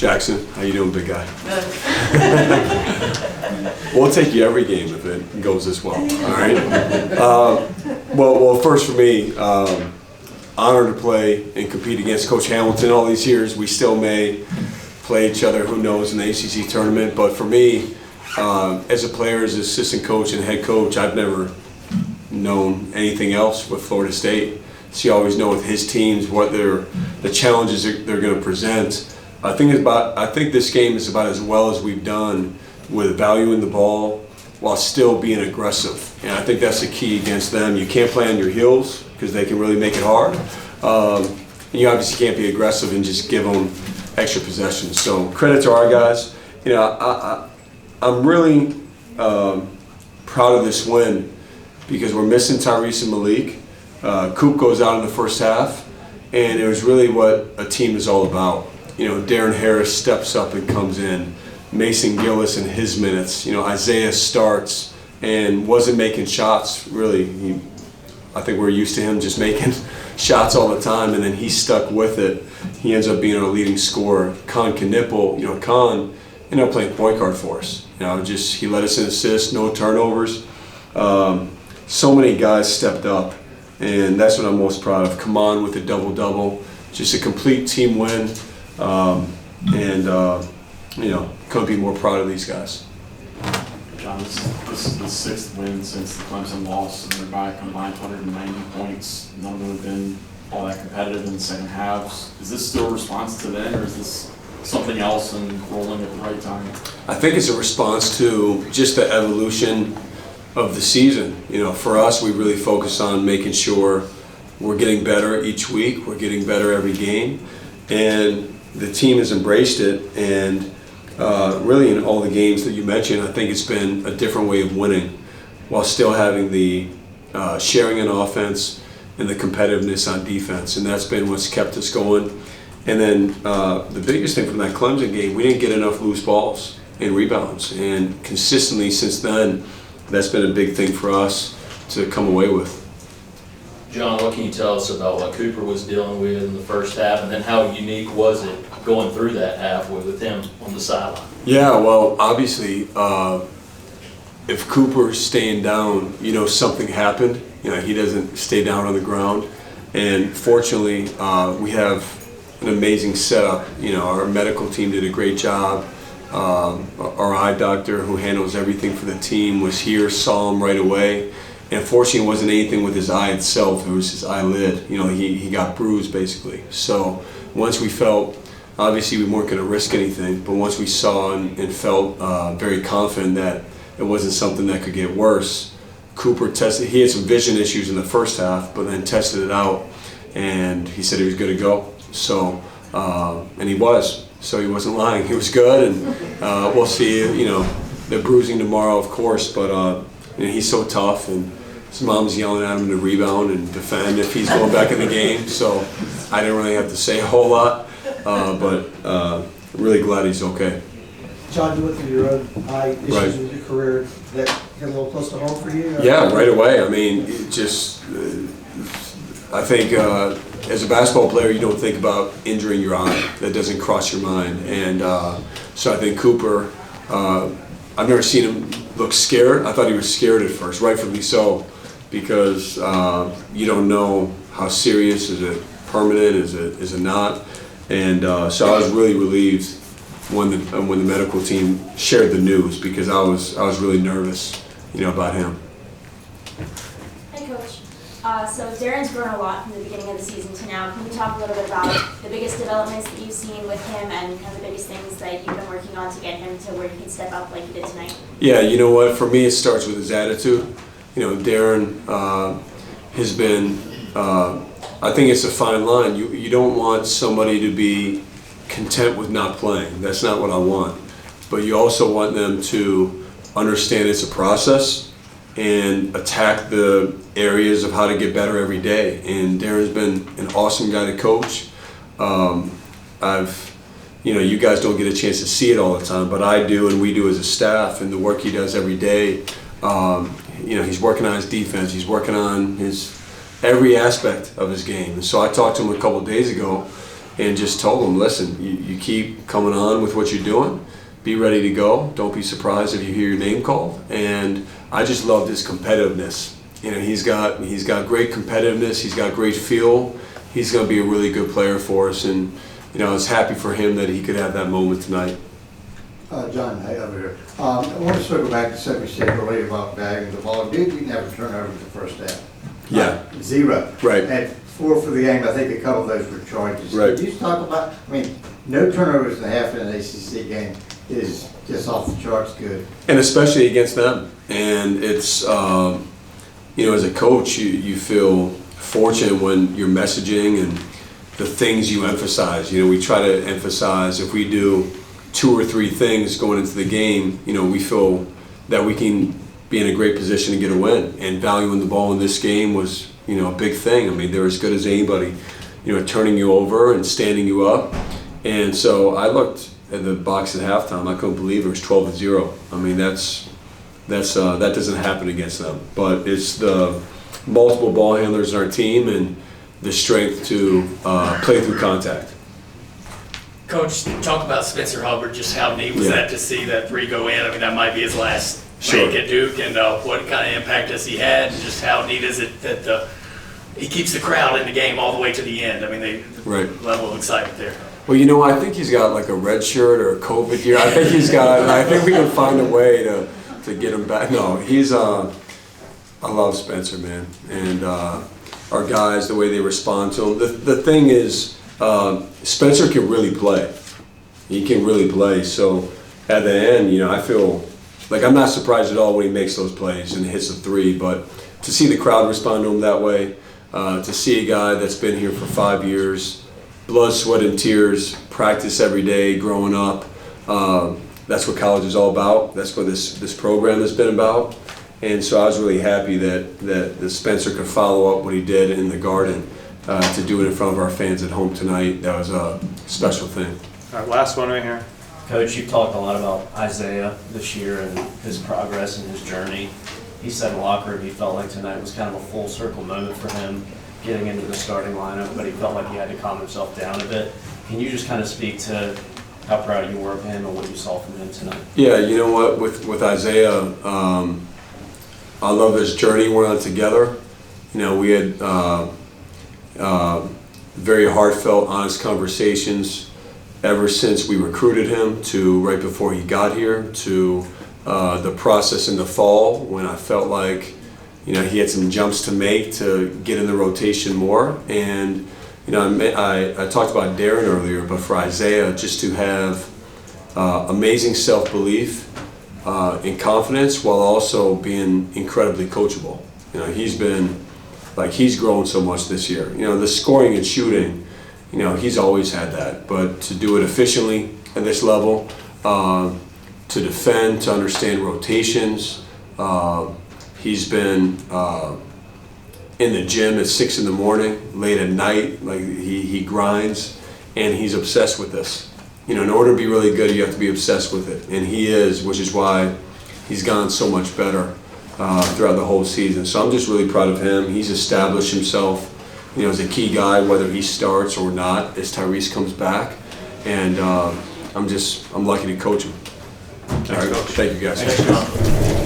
Jackson, how you doing, big guy? We'll take you every game if it goes this well, all right? Well, first for me, honored to play and compete against Coach Hamilton all these years. We still may play each other, who knows, in the ACC tournament. But for me, as a player, as assistant coach and head coach, I've never known anything else with Florida State. So you always know with his teams what the challenges they're going to present. I think this game is about as well as we've done with valuing the ball while still being aggressive. And I think that's the key against them. You can't play on your heels because they can really make it hard. And you obviously can't be aggressive and just give them extra possessions. So credit to our guys. You know, I'm really proud of this win because we're missing Tyrese and Malik. Coop goes out in the first half, and it was really what a team is all about. You know, Darren Harris steps up and comes in. Mason Gillis in his minutes. You know, Isaiah starts and wasn't making shots really. I think we're used to him just making shots all the time, and then he stuck with it. He ends up being our leading scorer. Con Knipple, you know, Con ended up playing point guard for us. You know, just he led us in assists, no turnovers. So many guys stepped up, and that's what I'm most proud of. Kaman with a double-double, just a complete team win, you know, couldn't be more proud of these guys. Jon, this is the sixth win since the Clemson loss, and they're by a combined 190 points. None of them have been all that competitive in the second halves. Is this still a response to that, or is this something else and rolling at the right time? I think it's a response to just the evolution of the season. You know, for us, we really focus on making sure we're getting better each week, we're getting better every game, and the team has embraced it. And really in all the games that you mentioned, I think it's been a different way of winning while still having the sharing on offense and the competitiveness on defense, and that's been what's kept us going. And then the biggest thing from that Clemson game, we didn't get enough loose balls and rebounds, and consistently since then, that's been a big thing for us to come away with. Jon, what can you tell us about what Cooper was dealing with in the first half, and then how unique was it going through that half with him on the sideline? Yeah, well, obviously, if Cooper's staying down, you know something happened. You know, he doesn't stay down on the ground. And fortunately, we have an amazing setup. You know, our medical team did a great job. Our eye doctor, who handles everything for the team, was here, saw him right away. And fortunately, it wasn't anything with his eye itself. It was his eyelid. You know, he got bruised, basically. So once we felt, obviously we weren't going to risk anything, but once we saw and felt very confident that it wasn't something that could get worse, Cooper tested. He had some vision issues in the first half, but then tested it out, and he said he was good to go. So, and he was. So he wasn't lying. He was good, and we'll see. You know, the bruising tomorrow, of course, but you know, he's so tough, and his mom's yelling at him to rebound and defend if he's going back in the game. So I didn't really have to say a whole lot, but really glad he's okay. Jon, you went through your own eye issues with your career. That hit a little close to home for you? Yeah, right away. I mean, it just, I think as a basketball player, you don't think about injuring your eye. That doesn't cross your mind. And so I think Cooper, I've never seen him look scared. I thought he was scared at first, rightfully so, because you don't know how serious, is it permanent, is it not? And so I was really relieved when the medical team shared the news, because I was really nervous, you know, about him. Hey, Coach. So Darren's grown a lot from the beginning of the season to now. Can you talk a little bit about the biggest developments that you've seen with him and kind of the biggest things that you've been working on to get him to where he can step up like he did tonight? Yeah, you know what? For me, it starts with his attitude. You know, Darren has been. I think it's a fine line. You don't want somebody to be content with not playing. That's not what I want. But you also want them to understand it's a process and attack the areas of how to get better every day. And Darren's been an awesome guy to coach. You know, you guys don't get a chance to see it all the time, but I do, and we do as a staff, and the work he does every day. You know, he's working on his defense. He's working on his every aspect of his game. And so I talked to him a couple of days ago, and just told him, listen, you keep coming on with what you're doing, be ready to go. Don't be surprised if you hear your name called. And I just loved his competitiveness. You know, he's got great competitiveness. He's got great feel. He's going to be a really good player for us. And you know, I was happy for him that he could have that moment tonight. John, hey, over here. I want to circle back to something you said earlier about bagging the ball. Did you never turn over the first half? Yeah. 0. Right. And 4 for the game. I think a couple of those were charges. Right. Could you talk about? I mean, no turnovers in half in an ACC game is just off the charts good. And especially against them. And it's, you know, as a coach, you feel fortunate when you're messaging and the things you emphasize. You know, we try to emphasize if we do 2 or 3 things going into the game, you know, we feel that we can be in a great position to get a win. And valuing the ball in this game was, you know, a big thing. I mean, they're as good as anybody, you know, turning you over and standing you up. And so I looked at the box at halftime. I couldn't believe it was 12-0. I mean, that doesn't happen against them. But it's the multiple ball handlers in our team and the strength to play through contact. Coach, talk about Spencer Hubbard. Just how neat was that to see that 3 go in? I mean, that might be his last break at Duke, and what kind of impact has he had? And just how neat is it that he keeps the crowd in the game all the way to the end? I mean, the level of excitement there. Well, you know, I think he's got like a red shirt or a COVID year. I think he's got. I think we can find a way to get him back. No, he's. I love Spencer, man, and our guys, the way they respond to him. The thing is, Spencer can really play. He can really play. So at the end, you know, I feel like I'm not surprised at all when he makes those plays and hits the 3. But to see the crowd respond to him that way, to see a guy that's been here for 5 years. Blood, sweat, and tears, practice every day, growing up. That's what college is all about. That's what this program has been about. And so I was really happy that Spencer could follow up what he did in the Garden to do it in front of our fans at home tonight. That was a special thing. All right, last one right here. Coach, you've talked a lot about Isaiah this year and his progress and his journey. He said in the locker room he felt like tonight was kind of a full circle moment for him, getting into the starting lineup, but he felt like he had to calm himself down a bit. Can you just kind of speak to how proud you were of him and what you saw from him tonight? Yeah, you know what, with Isaiah, I love his journey we're on together. You know, we had very heartfelt, honest conversations ever since we recruited him to right before he got here to the process in the fall when I felt like, you know, he had some jumps to make to get in the rotation more. And, you know, I talked about Darren earlier, but for Isaiah, just to have amazing self-belief and confidence while also being incredibly coachable. You know, he's grown so much this year. You know, the scoring and shooting, you know, he's always had that. But to do it efficiently at this level, to defend, to understand rotations, he's been in the gym at 6 in the morning, late at night. Like he grinds, and he's obsessed with this. You know, in order to be really good, you have to be obsessed with it, and he is, which is why he's gotten so much better throughout the whole season. So I'm just really proud of him. He's established himself, you know, as a key guy, whether he starts or not, as Tyrese comes back, and I'm lucky to coach him. All right, thank you guys. Thanks, John.